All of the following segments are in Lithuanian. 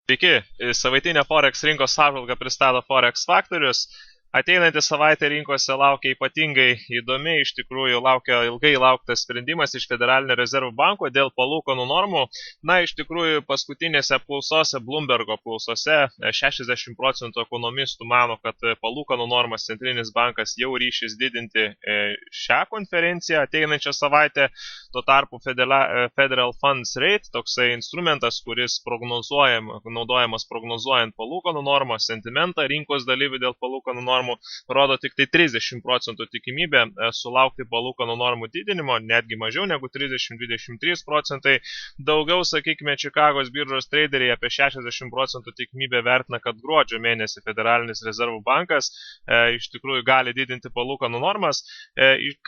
Sveiki, savaitinė Forex rinkos apžvalga pristato Forex faktorius. Ateinantį savaitę rinkose laukia ypatingai įdomi, iš tikrųjų laukia ilgai lauktas sprendimas iš Federalinio rezervų banko dėl palūkanų normų. Na, iš tikrųjų, paskutinėse apklausose, Bloombergo apklausose, 60% ekonomistų mano, kad palūkanų normas centrinis bankas jau ryšis didinti šią konferenciją ateinančią savaitę. Tuo tarpu Federal Funds Rate, toksai instrumentas, kuris naudojamas prognozuojant palūkanų normą, sentimentą rinkos dalyvių dėl palūkanų normų, rodo tik tai 30% tikimybę sulaukti palūkanų normų didinimo, netgi mažiau negu 30-23%. Daugiau, sakykime, Čikagos biržos traderiai apie 60% tikimybę vertina, kad gruodžio mėnesį Federalinis rezervų bankas iš tikrųjų gali didinti palūkanų normas.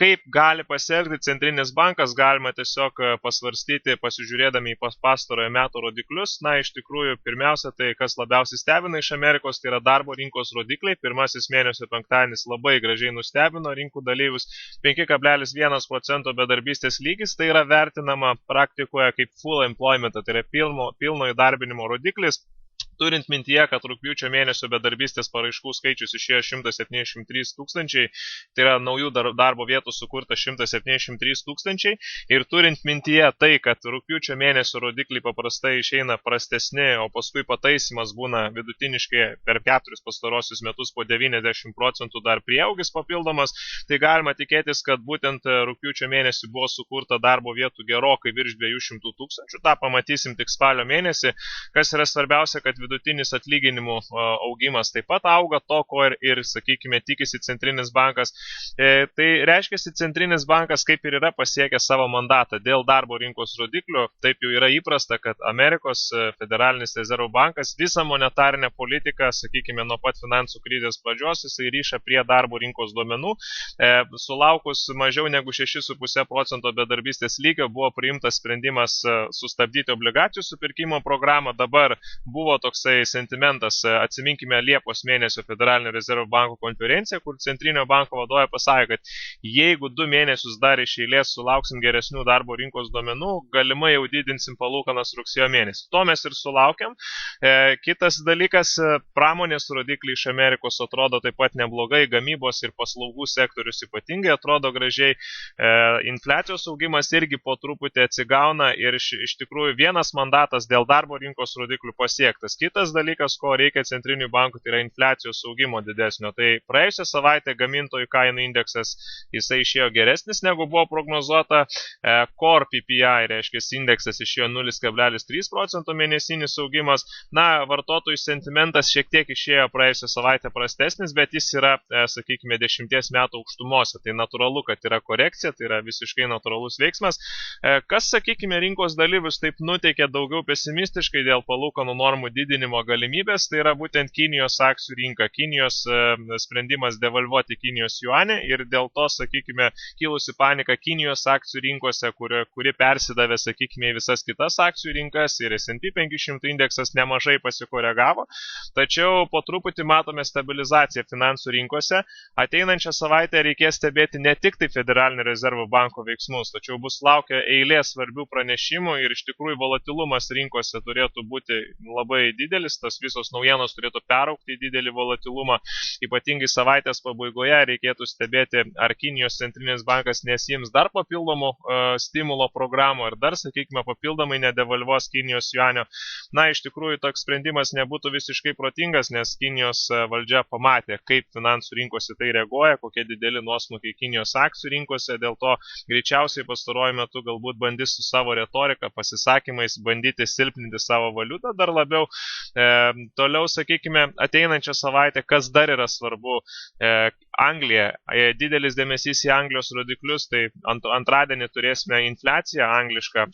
Kaip gali pasielgti centrinis bankas, galima tiesiog pasvarstyti, pasižiūrėdami į pastarojo metų rodiklius. Na, iš tikrųjų, pirmiausia, tai kas labiausiai stebina iš Amerikos, tai yra darbo rinkos rodikliai. Pirmasis mėnesio penktadienis labai gražiai nustebino rinkų dalyvius. 5,1% bedarbystės lygis, tai yra vertinama praktikoje kaip full employment, tai yra pilno įdarbinimo rodiklis. Turint mintyje, kad rugpjūčio mėnesio bedarbystės paraiškų skaičius išėjo 173 tūkstančiai, tai yra naujų darbo vietų sukurta 173 tūkstančiai, ir turint mintyje tai, kad rugpjūčio mėnesio rodikliai paprastai išeina prastesni, o paskui pataisimas būna vidutiniškai per 4 pastarosius metus po 90% dar prieaugis papildomas, tai galima tikėtis, kad būtent rugpjūčio mėnesį buvo sukurta darbo vietų gerokai virš 200 tūkstančių. Ta pamatysim tik spalio mėnesį. Kas yra svarbiausia, kad vidutinis atlyginimų augimas taip pat auga, to, ko ir sakykime, tikisi centrinis bankas. Tai reiškia, centrinis bankas kaip ir yra pasiekęs savo mandatą dėl darbo rinkos rodiklių. Taip jau yra įprasta, kad Amerikos Federalinis rezervų bankas visą monetarinę politiką, sakykime, nuo pat finansų krizės pradžios, jisai ryša prie darbo rinkos duomenų. Sulaukus mažiau negu 6,5% bedarbystės lygio buvo priimtas sprendimas sustabdyti obligacijų supirkimo programą. Dabar buvo toksai sentimentas, atsiminkime Liepos mėnesio Federalinio rezervų banko konferenciją, kur centrinio banko vadovė pasakė, kad jeigu 2 mėnesius dar iš eilės sulauksim geresnių darbo rinkos duomenų, galimai jau didinsim palūkanas rugsėjo mėnesį. To mes ir sulaukiam. Kitas dalykas, pramonės rodikliai iš Amerikos atrodo taip pat neblogai, gamybos ir paslaugų sektorius ypatingai atrodo gražiai. Infliacijos augimas irgi po truputį atsigauna ir iš tikrųjų vienas mandatas dėl darbo rinkos rodiklių pasiektas. Kitas dalykas, ko reikia centrinių bankų, tai yra infliacijos augimo didesnio. Tai praėjusią savaitę gamintojų kainų indeksas jisai išėjo geresnis negu buvo prognozuota. Core PPI, reiškia, indeksas išėjo 0,3% mėnesinis augimas. Na, vartotojų sentimentas šiek tiek išėjo praėjusią savaitę prastesnis, bet jis yra, sakykime, 10 metų aukštumose. Tai natūralu, kad yra korekcija, tai yra visiškai natūralus veiksmas. Kas, sakykime, rinkos dalyvius taip nuteikė daugiau pesimistiškai dėl palūkanų normų didinimo galimybės, tai yra būtent Kinijos akcijų rinka. Kinijos sprendimas devalvuoti Kinijos juanį ir dėl to, sakykime, kilusi panika Kinijos akcijų rinkose, kuri persidavė, sakykime, į visas kitas akcijų rinkas ir S&P 500 indeksas nemažai pasikoregavo. Tačiau po truputį matome stabilizaciją finansų rinkose. Ateinančią savaitę reikės stebėti ne tik tai Federalinio rezervų banko veiksmus, tačiau bus laukia eilė svarbių pranešimų ir iš tikrųjų volatilumas rinkose turėtų būti labai didelis, tas visos naujienos turėtų peraugti į didelį volatilumą. Ypatingai savaitės pabaigoje reikėtų stebėti, ar Kinijos centrinis bankas nesiims dar papildomų stimulo programų ir dar, sakykime, papildomai nedevalvuos Kinijos juanio. Na, iš tikrųjų, toks sprendimas nebūtų visiškai protingas, nes Kinijos valdžia pamatė, kaip finansų rinkose tai reaguoja, kokie dideli nuosmukiai Kinijos akcijų rinkose, dėl to greičiausiai pastaruoju metu galbūt bandys su savo retorika, pasisakymais bandyti silpninti savo valiutą dar labiau. Toliau, sakykime, ateinančią savaitę, kas dar yra svarbu, Anglija. Didelis dėmesys į Anglijos rodiklius, tai antradienį turėsime infliaciją anglišką.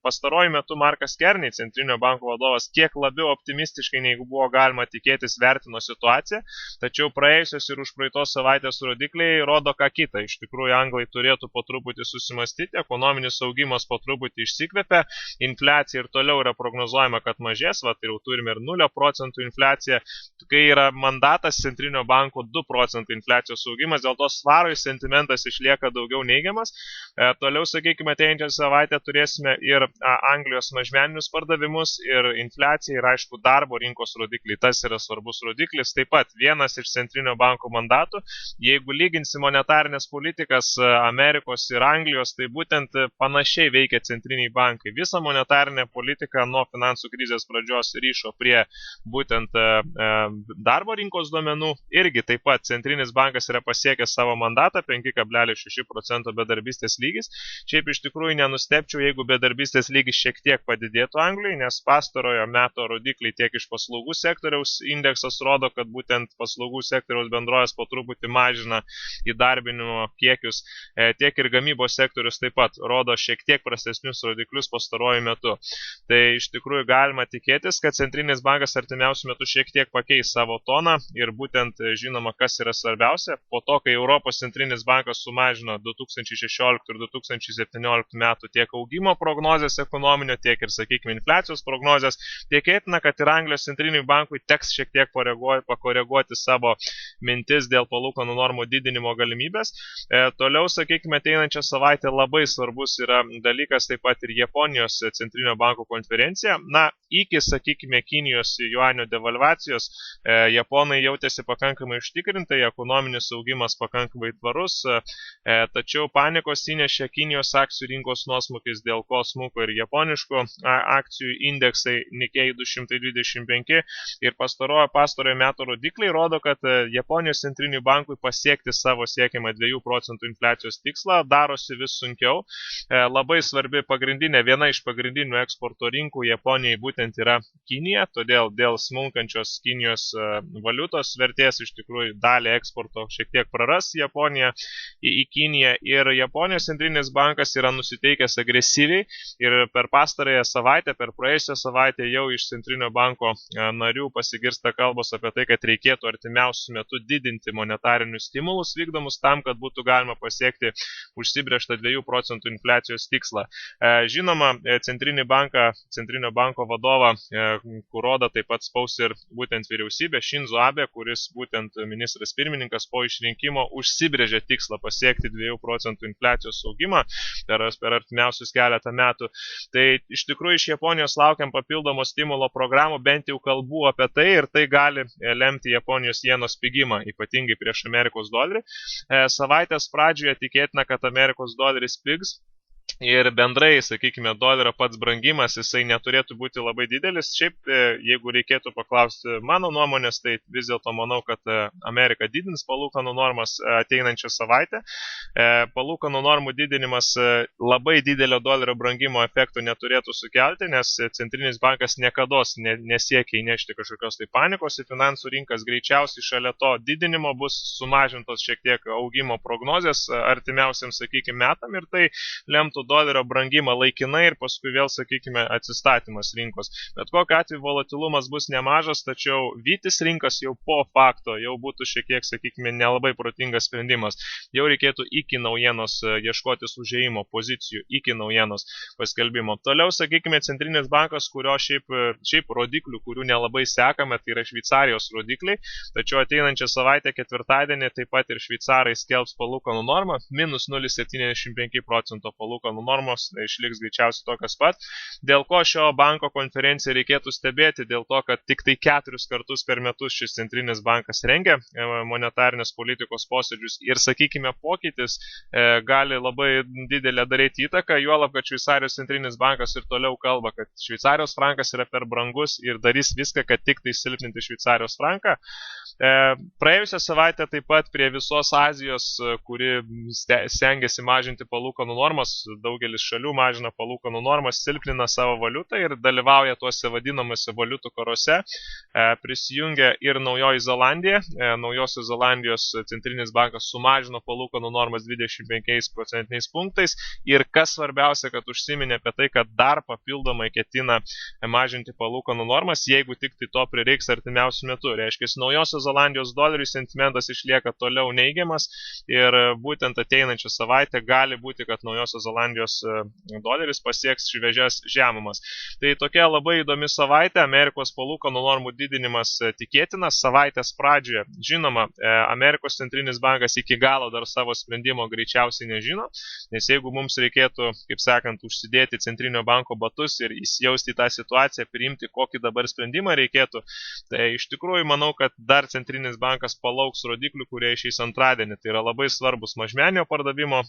Pastaruoju metu Markas Kearney, centrinio banko vadovas, kiek labiau optimistiškai, negu buvo galima tikėtis, vertino situaciją, tačiau praėjusios ir užpraeitos savaitės rodikliai rodo ką kitą. Iš tikrųjų, anglai turėtų po truputį susimastyti, ekonominis augimas po truputį išsikvepia, infliacija ir toliau yra prognozuojama, kad mažės, tai jau turime ir 0% infliaciją, kai yra mandatas centrinio banko 2% infliacijos infliacijos augimas, dėl to svarui sentimentas išlieka daugiau neigiamas. Toliau, sakykime, ateinančią savaitę turėsime ir Anglijos mažmeninius pardavimus, ir infliaciją, ir aišku darbo rinkos rodiklį. Tas yra svarbus rodiklis. Taip pat vienas iš centrinio banko mandatų, jeigu lyginsi monetarinės politikas Amerikos ir Anglijos, tai būtent panašiai veikia centriniai bankai. Visą monetarinę politiką nuo finansų krizės pradžios ryšo prie būtent darbo rinkos duomenų. Irgi taip pat centrinis bankas yra pasiekęs savo mandatą 5,6% bedarbystės lygis. Šiaip iš tikrųjų nenustepčiau, jeigu bedarbystės lygis šiek tiek padidėtų Anglijai, nes pastarojo meto rodikliai tiek iš paslaugų sektoriaus indeksas rodo, kad būtent paslaugų sektoriaus bendrovės po truputį mažina įdarbinimo kiekius, tiek ir gamybos sektorius taip pat rodo šiek tiek prastesnius rodiklius pastaruoju metu. Tai iš tikrųjų galima tikėtis, kad centrinis bankas artimiausiu metu šiek tiek pakeis savo toną ir būtent žinoma, kas yra svarbiausia, po to, kai Europos centrinis bankas sumažino 2016 ir 2017 metų tiek augimo prognozės ekonominio, tiek ir, sakykime, infliacijos prognozės, tikėtina, kad ir Anglijos centriniui bankui teks šiek tiek pakoreguoti savo mintis dėl palūkanų normų didinimo galimybės. Toliau, sakykime, ateinančią savaitę labai svarbus yra dalykas taip pat ir Japonijos centrinio banko konferencija. Na, iki, sakykime, Kinijos juanio devalvacijos japonai jautėsi pakankamai užtikrintai, ekonominis augimas pakankamai tvarus, tačiau panikos įnešė Kinijos akcijų rinkos nuosmukis, dėl ko smuko ir japoniškų akcijų indeksai Nikkei 225 ir pastarojo metų rodikliai rodo, kad Japonijos centriniui bankui pasiekti savo siekiamą 2 procentų infliacijos tikslą darosi vis sunkiau. Labai svarbi viena iš pagrindinių eksporto rinkų Japonijai būtent yra Kinija, todėl dėl smunkančios Kinijos valiutos vertės iš tikrųjų dalį eksporto šiek tiek praras Japonija į Kiniją ir Japonijos centrinis bankas yra nusiteikęs agresyviai ir per pastarąją savaitę, per praėjusią savaitę jau iš centrinio banko narių pasigirsta kalbos apie tai, kad reikėtų artimiausių metų didinti monetarinius stimulus vykdomus tam, kad būtų galima pasiekti užsibrėžtą 2 procentų infliacijos tikslą. Žinoma, centrinio banko vadovą Kuroda taip pat spaus ir būtent vyriausybė Shinzo Abe, kuris būtent ministras pirmininkas po išrinkimo užsibrėžė tikslą pasiekti 2 procentų infliacijos augimą per artimiausius keletą metų. Tai iš tikrųjų iš Japonijos laukiam papildomos stimulo programų, bent jau kalbų apie tai ir tai gali lemti Japonijos jenos pigimą, ypatingai prieš Amerikos dolerį. Savaitės pradžioje tikėtina, kad Amerikos doleris pigs. Ir bendrai, sakykime, dolerio pats brangimas, jisai neturėtų būti labai didelis. Šiaip, jeigu reikėtų paklausti mano nuomonės, tai vis dėlto manau, kad Amerika didins palūkanų normas ateinančią savaitę. Palūkanų normų didinimas labai didelio dolerio brangimo efekto neturėtų sukelti, nes centrinis bankas niekados nesiekia įnešti kažkokios tai panikos į finansų rinkas. Greičiausiai šalia to didinimo bus sumažintos šiek tiek augimo prognozės artimiausiams, sakykime, metam ir tai lemtų dolerio brangimą laikinai ir paskui vėl, sakykime, atsistatymas rinkos. Bet kokiu atveju volatilumas bus nemažas, tačiau vytis rinkas jau po fakto jau būtų šiek tiek, sakykime, nelabai protingas sprendimas. Jau reikėtų iki naujienos ieškotis užėjimo pozicijų, iki naujienos paskelbimo. Toliau, sakykime, centrinis bankas, kurio šiaip rodiklių, kurių nelabai sekame, tai yra Šveicarijos rodikliai, tačiau ateinančią savaitę ketvirtadienį taip pat ir šveicarai skelbs palūkanų normą, minus 0,75 procento palūkanų normos išliks greičiausiai tokias pat. Dėl ko šio banko konferenciją reikėtų stebėti? Dėl to, kad tik tai 4 kartus per metus šis centrinis bankas rengia monetarinės politikos posėdžius ir, sakykime, pokytis gali labai didelę daryti įtaką, juolab, kad Šveicarijos centrinis bankas ir toliau kalba, kad Šveicarijos frankas yra per brangus ir darys viską, kad tik tai silpninti Šveicarijos franką. Praėjusią savaitę taip pat prie visos Azijos, kuri stengiasi mažinti palūkanų normas, daugelis šalių mažina palūkanų normas, silpnina savo valiutą ir dalyvauja tuose vadinamuose valiutų karuose. Prisijungia ir Naujoji Zelandija. Naujosios Zelandijos centrinis bankas sumažino palūkanų normas 25 procentiniais punktais ir kas svarbiausia, kad užsiminė apie tai, kad dar papildomai ketina mažinti palūkanų normas, jeigu tik tai to prireiks artimiausių metų. Reiškia, Naujosios Zelandijos dolerių sentimentas išlieka toliau neigiamas ir būtent ateinančią savaitę gali būti, kad Naujosios Zelandijos Zelandijos doleris pasieks šviežias žemumas. Tai tokia labai įdomi savaitė, Amerikos palūkanų normų didinimas tikėtinas savaitės pradžioje. Žinoma, Amerikos centrinis bankas iki galo dar savo sprendimo greičiausiai nežino, nes jeigu mums reikėtų, kaip sakant, užsidėti centrinio banko batus ir įsijausti į tą situaciją, priimti kokį dabar sprendimą reikėtų, tai iš tikrųjų manau, kad dar centrinis bankas palauks rodiklių, kurie išeis antradienį. Tai yra labai svarbus mažmeninio pardavimo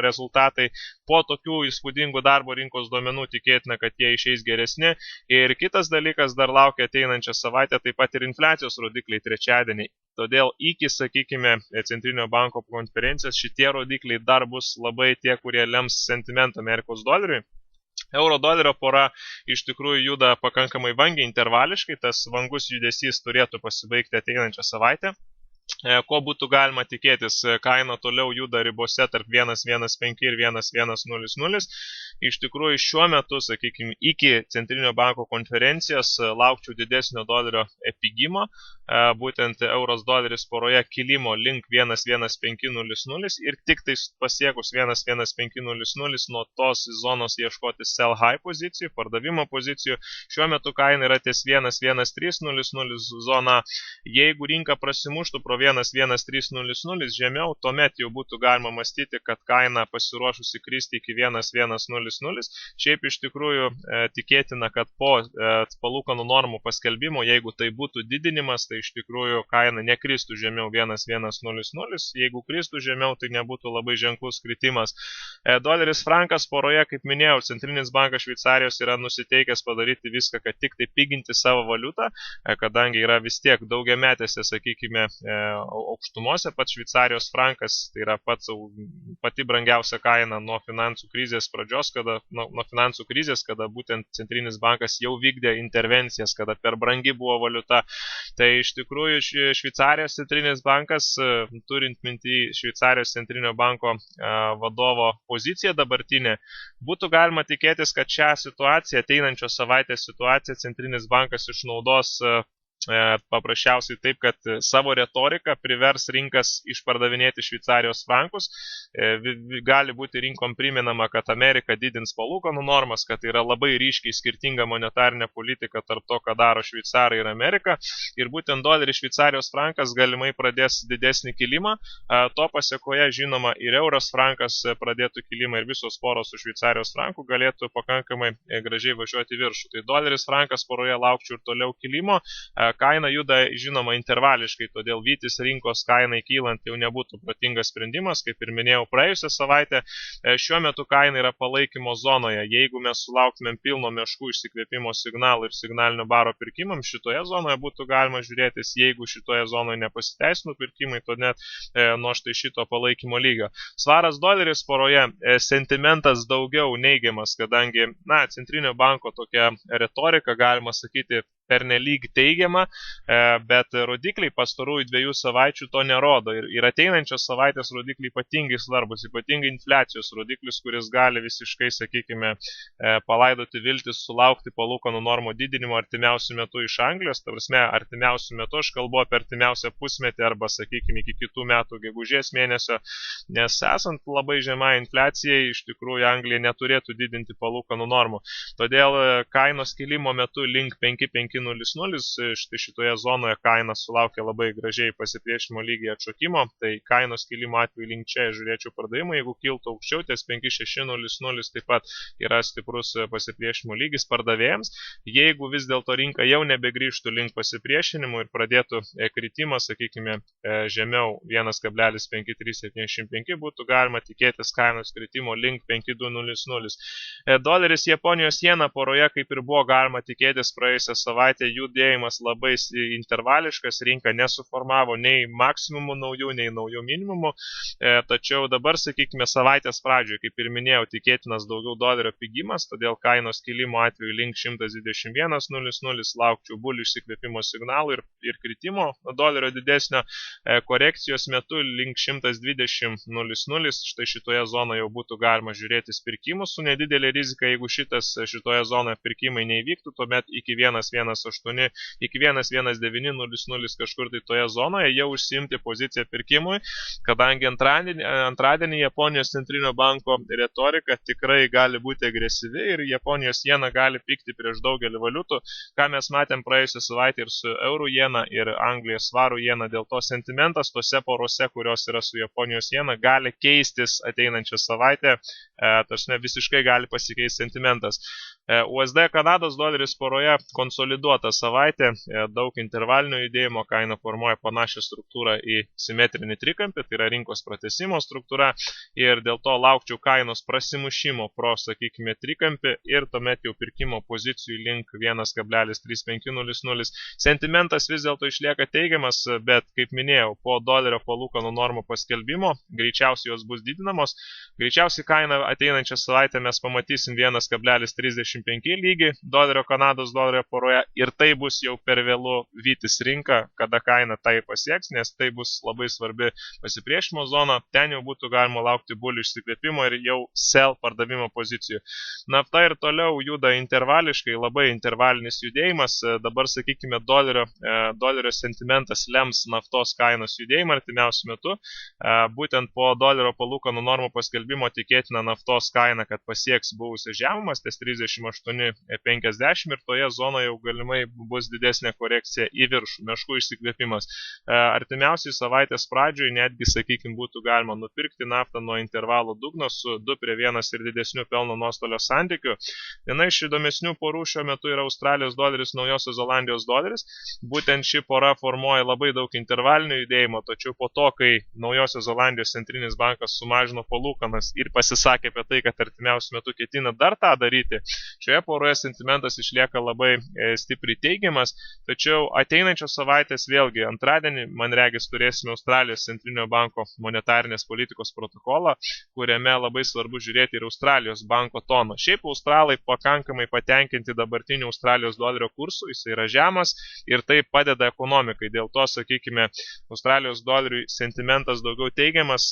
rezultatai. Po tokių įspūdingų darbo rinkos duomenų tikėtina, kad jie išeis geresni. Ir kitas dalykas dar laukia ateinančią savaitę, taip pat ir infliacijos rodikliai trečiadienį. Todėl iki, sakykime, centrinio banko konferencijos šitie rodikliai dar bus labai tie, kurie lems sentimentą Amerikos doleriui. Euro dolerio pora iš tikrųjų juda pakankamai vangiai intervališkai, tas vangus judesys turėtų pasibaigti ateinančią savaitę. Ko būtų galima tikėtis, kaina toliau juda ribose tarp 1.15 ir 1.100. Iš tikrųjų šiuo metu, sakykime, iki centrinio banko konferencijos laukčiau didesnio dolerio pigimo, būtent euros doleris poroje kilimo link 1.1500 ir tik tai pasiekus 1.1500 nuo tos zonos ieškoti sell high pozicijų, pardavimo pozicijų. Šiuo metu kaina yra ties 1.1300 zona. Jeigu rinka prasimuštų pro 1.1300 žemiau, tuomet jau būtų galima mąstyti, kad kaina pasiruošusi kristi iki 1.100. Šiaip iš tikrųjų tikėtina, kad po palūkanų normų paskelbimo, jeigu tai būtų didinimas, tai iš tikrųjų kaina nekristų žemiau 1.100. Jeigu kristų žemiau, tai nebūtų labai ženklus kritimas. Doleris frankas poroje, kaip minėjau, centrinis bankas Šveicarijos yra nusiteikęs padaryti viską, kad tik tai piginti savo valiutą, kadangi yra vis tiek daugiametėse, sakykime, aukštumose. Pats Šveicarijos frankas tai yra pati brangiausia kaina nuo finansų krizės pradžios, kada būtent centrinis bankas jau vykdė intervencijas, kada per brangi buvo valiuta. Tai iš tikrųjų Šveicarijos centrinis bankas, turint minty Šveicarijos centrinio banko vadovo poziciją dabartinę, būtų galima tikėtis, kad šią situaciją, ateinančios savaitės situaciją, centrinis bankas išnaudos paprasčiausiai taip, kad savo retoriką privers rinkas išpardavinėti Šveicarijos frankus. Gali būti rinkom priminama, kad Amerika didins palūkanų normas, kad tai yra labai ryškiai skirtinga monetarinė politika tarp to, ką daro Šveicarai ir Amerika. Ir būtent doleris Šveicarijos frankas galimai pradės didesnį kilimą. To pasiekoje, žinoma, ir euros frankas pradėtų kilimą ir visos poros su Šveicarijos franku galėtų pakankamai gražiai važiuoti viršų. Tai doleris frankas poroje laukčiau ir toliau kilimo. Kaina juda, žinoma, intervališkai, todėl vytis rinkos kainai kylant jau nebūtų protingas sprendimas, kaip ir minėjau praėjusią savaitę. Šiuo metu kaina yra palaikymo zonoje. Jeigu mes sulauktumėm pilno meškų išsikvėpimo signalų ir signalinio baro pirkimam, šitoje zonoje būtų galima žiūrėtis. Jeigu šitoje zonoje nepasiteisino pirkimai, tuomet nuo štai šito palaikymo lygio. Svaras doleris poroje sentimentas daugiau neigiamas, kadangi, centrinio banko tokia retorika, galima sakyti, pernelyg teigiama, bet rodikliai pastarųjų 2 savaičių to nerodo. Ir ateinančios savaitės rodikliai ypatingai svarbus, ypatingai infliacijos rodiklis, kuris gali visiškai, sakykime, palaidoti viltis sulaukti palūkanų normų didinimo artimiausių metų iš Anglijos. Ta prasme, artimiausių metų aš kalbu apie artimiausią pusmetį arba, sakykime, iki kitų metų gegužės mėnesio, nes esant labai žemai infliacijai, iš tikrųjų Anglija neturėtų didinti palūkanų normų. Todėl kainos kilimo metu link 5.500 štai šitoje zonoje kaina sulaukia labai gražiai pasipriešinimo lygiai atšokimo, tai kainos kilimo atveju link čia žiūrėčiau pardavimą, jeigu kiltų aukščiau, ties 5.600 taip pat yra stiprus pasipriešinimo lygis pardavėjams. Jeigu vis dėlto rinka jau nebegrįžtų link pasipriešinimų ir pradėtų kritimą, sakykime, žemiau 1.5375, būtų galima tikėtis kainos kritimo link 5.200. Doleris Japonijos jena poroje, kaip ir buvo galima tikėtis praėjusią savaitę, judėjimas labai intervališkas, rinka nesuformavo nei maksimumų naujų, nei naujų minimumų, tačiau dabar, sakykime, savaitės pradžioje, kaip ir minėjau, tikėtinas daugiau dolerio pigimas, todėl kainos kilimo atveju link 121.00 laukčiau bulių išsikvėpimo signalų ir kritimo dolerio didesnio, korekcijos metu link 120.00, štai šitoje zonoje jau būtų galima žiūrėti pirkimus su nedidelė rizika, jeigu šitoje zonoje pirkimai neįvyktų, tuomet iki 1.18, iki 1.1900 kažkur tai toje zonoje jau užsiimti poziciją pirkimui, kadangi antradienį Japonijos centrinio banko retorika tikrai gali būti agresyvi ir Japonijos jena gali pykti prieš daugelį valiutų, ką mes matėm praėjusią savaitę ir su eurų jena ir Anglijos svarų jena. Dėl to sentimentas tose porose, kurios yra su Japonijos jena, gali keistis ateinančią savaitę, visiškai gali pasikeisti sentimentas. USD Kanados doleris poroje konsoliduota savaitė, daug intervalinio judėjimo, kaina formuoja panašią struktūrą į simetrinį trikampį, tai yra rinkos pratęsimo struktūra, ir dėl to laukčiau kainos prasimušimo pro, sakykime, trikampį ir tuomet jau pirkimo pozicijų link 1.3500. Sentimentas vis dėlto išlieka teigiamas, bet, kaip minėjau, po dolerio palūkanų normų paskelbimo greičiausiai jos bus didinamos. Greičiausiai kainą ateinančią savaitę mes pamatysim 1.35 lygį dolerio Kanados dolerio poroje ir tai bus jau per vėlu vytis rinką, kada kaina tai pasieks, nes tai bus labai svarbi pasipriešimo zona, ten jau būtų galima laukti bulių išsikvėpimo ir jau sell pardavimo pozicijų. Nafta ir toliau juda intervališkai, labai intervalinis judėjimas, dabar, sakykime, dolerio sentimentas lems naftos kainos judėjimą artimiausiu metu, būtent po dolerio palūkanų normų paskelbimo tikėtina naftos kaina, kad pasieks buvusias žemumas, ties 38.50 ir toje zonoje jau galimai bus didesnė korekcija į viršų, meškų išsikvėpimas. Artimiausiai savaitės pradžioje netgi, sakykime, būtų galima nupirkti naftą nuo intervalo dugno su 2:1 ir didesnių pelno nuostolio santykių. Viena iš įdomesnių porų šiuo metu yra Australijos doleris, Naujosios Zelandijos doleris. Būtent ši pora formuoja labai daug intervalinio judėjimo, tačiau po to, kai Naujosios Zelandijos centrinis bankas sumažino palūkanas ir pasisakė apie tai, kad artimiausiu metu ketina dar tą daryti, šioje poroje sentimentas išlieka labai stipriai teigiamas, tačiau ateinančios savaitės vėlgi antradienį, man regis, turėsime Australijos centrinio banko monetarinės politikos protokolą, kuriame labai svarbu žiūrėti ir Australijos banko toną. Šiaip australai pakankamai patenkinti dabartiniu Australijos dolerio kursu, jis yra žemas ir tai padeda ekonomikai. Dėl to, sakykime, Australijos doleriui sentimentas daugiau teigiamas,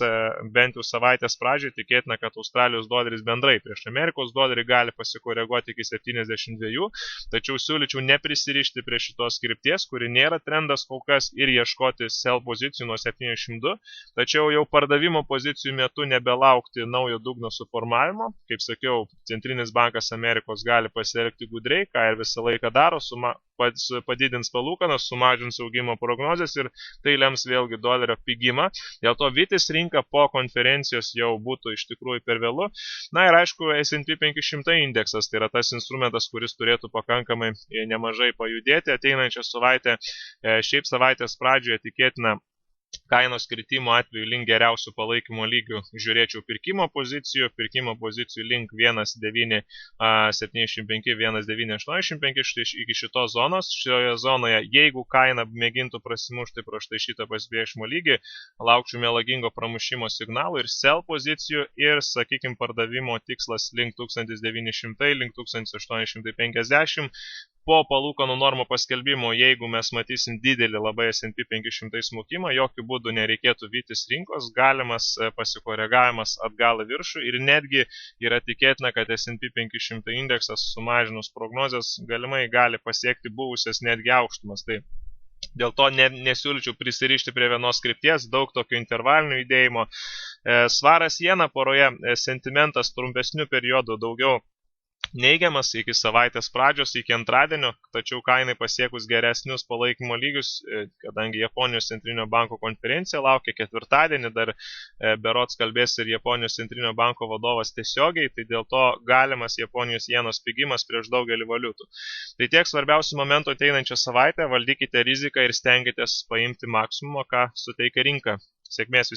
bent jau savaitės pradžioje tikėtina, kad Australijos doleris bendrai prieš Amerikos dolerį gali pasikoreguoti iki 72, tačiau siūlyčiau neprisirišti prie šitos krypties, kuri nėra trendas kol kas, ir ieškoti sell pozicijų nuo 72, tačiau jau pardavimo pozicijų metu nebelaukti naujo dugno suformavimo. Kaip sakiau, Centrinis bankas Amerikos gali pasielgti gudriai, ką ir visą laiką daro, padidins palūkanas, sumažins augimo prognozes ir tai lems vėlgi dolerio pigimą. Dėl to vytis rinka po konferencijos jau būtų iš tikrųjų per vėlu. Na ir aišku, S&P 500 indeksas, tai yra tas instrumentas, kuris turėtų pakankamai nemažai pajudėti ateinančią savaitę. Šiaip savaitės pradžioje tikėtina kainos kritimo atveju link geriausių palaikymo lygių žiūrėčiau pirkimo pozicijų link 1.975-1.985, štai iki šitos zonos. Šioje zonoje, jeigu kaina mėgintų prasimušti pro štai šitą pasipriešimo lygį, laukčiau melagingo pramušimo signalų ir sell pozicijų ir, sakykime, pardavimo tikslas link 1900, link 1850. Po palūkanų normų paskelbimo, jeigu mes matysim didelį labai S&P 500 smukimą, jokių būdų nereikėtų vytis rinkos, galimas pasikoregavimas atgal į viršų ir netgi yra tikėtina, kad S&P 500 indeksas sumažinus prognozes galimai gali pasiekti buvusias netgi aukštumas. Tai dėl to nesiūlyčiau prisirišti prie vienos krypties, daug tokio intervalinio judėjimo. Svaras jena poroje sentimentas trumpesnių periodų daugiau neigiamas iki savaitės pradžios, iki antradienio, tačiau kainai pasiekus geresnius palaikymo lygius, kadangi Japonijos centrinio banko konferencija laukia ketvirtadienį, dar berods kalbės ir Japonijos centrinio banko vadovas tiesiogiai, tai dėl to galimas Japonijos jenos pigimas prieš daugelį valiutų. Tai tiek svarbiausių momentų ateinančią savaitę, valdykite riziką ir stenkitės paimti maksimumą, ką suteikia rinka. Sėkmės visiems.